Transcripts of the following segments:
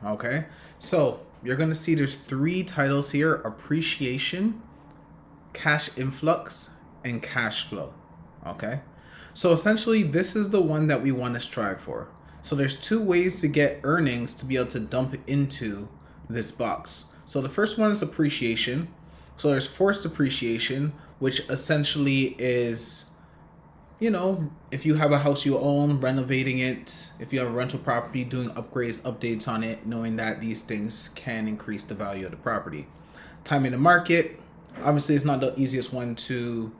Okay, so you're gonna see there's three titles here: appreciation, cash influx, and cash flow. Okay, so essentially this is the one that we want to strive for. So there's two ways to get earnings to be able to dump into this box. So the first one is appreciation. So there's forced appreciation, which essentially is, if you have a house you own, renovating it, if you have a rental property, doing upgrades, updates on it, knowing that these things can increase the value of the property. Time in the market, obviously, it's not the easiest one to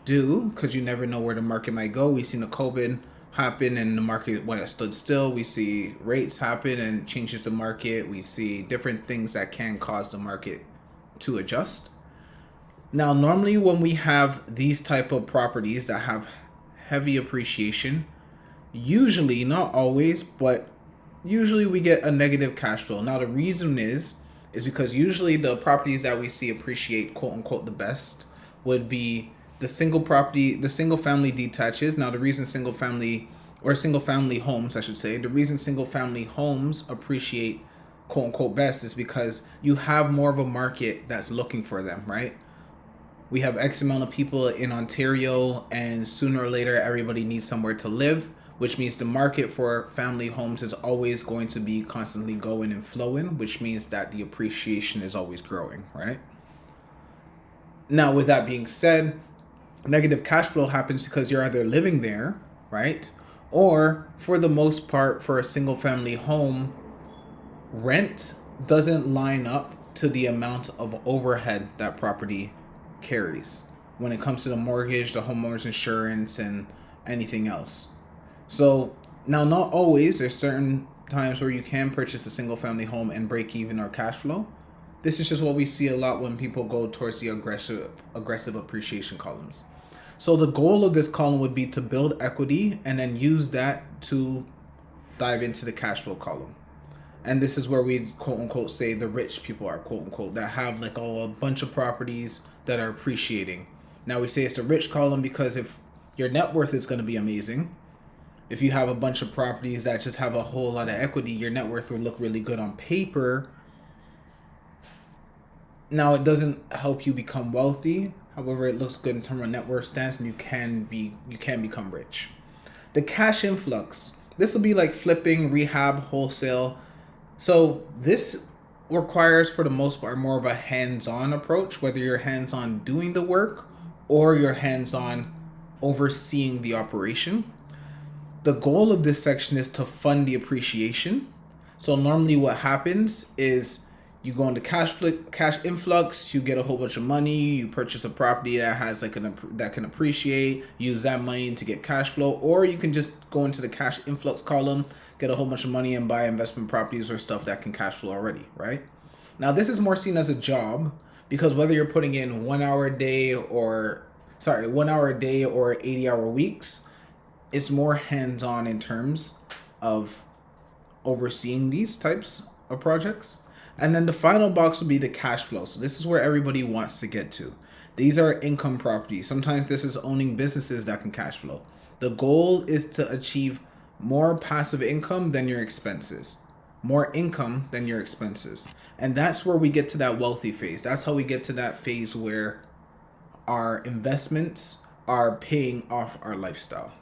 do because you never know where the market might go. We've seen the COVID happen and the market, when it stood still, we see rates happen and changes the market. We see different things that can cause the market to adjust. Now, normally when we have these type of properties that have heavy appreciation, usually, not always, but usually we get a negative cash flow. Now, the reason is because usually the properties that we see appreciate, quote unquote, the best would be the single property, the single family detaches. Now, the reason single family homes, I should say, the reason single family homes appreciate, quote unquote, best is because you have more of a market that's looking for them, right? We have X amount of people in Ontario, and sooner or later, everybody needs somewhere to live, which means the market for family homes is always going to be constantly going and flowing, which means that the appreciation is always growing, right? Now, with that being said, negative cash flow happens because you're either living there, right? Or for the most part, for a single family home, rent doesn't line up to the amount of overhead that property carries when it comes to the mortgage, the homeowner's insurance, and anything else. So now, not always, there's certain times where you can purchase a single family home and break even or cash flow. This is just what we see a lot when people go towards the aggressive appreciation columns. So the goal of this column would be to build equity and then use that to dive into the cash flow column. And this is where we, quote unquote, say the rich people are, quote unquote, that have like a bunch of properties that are appreciating. Now, we say it's the rich column because if your net worth is going to be amazing, if you have a bunch of properties that just have a whole lot of equity, your net worth will look really good on paper. Now, it doesn't help you become wealthy. However, it looks good in terms of net worth stance, and you can become rich. The cash influx. This will be like flipping, rehab, wholesale. So this requires, for the most part, more of a hands-on approach, whether you're hands-on doing the work or you're hands-on overseeing the operation. The goal of this section is to fund the appreciation. So normally what happens is you go into cash influx, you get a whole bunch of money, you purchase a property that has that can appreciate, use that money to get cash flow, or you can just go into the cash influx column, get a whole bunch of money and buy investment properties or stuff that can cash flow already, right? Now, this is more seen as a job because whether you're putting in 1 hour a day or 80-hour weeks, it's more hands-on in terms of overseeing these types of projects. And then the final box will be the cash flow. So this is where everybody wants to get to. These are income properties. Sometimes this is owning businesses that can cash flow. The goal is to achieve more passive income than your expenses. More income than your expenses. And that's where we get to that wealthy phase. That's how we get to that phase where our investments are paying off our lifestyle.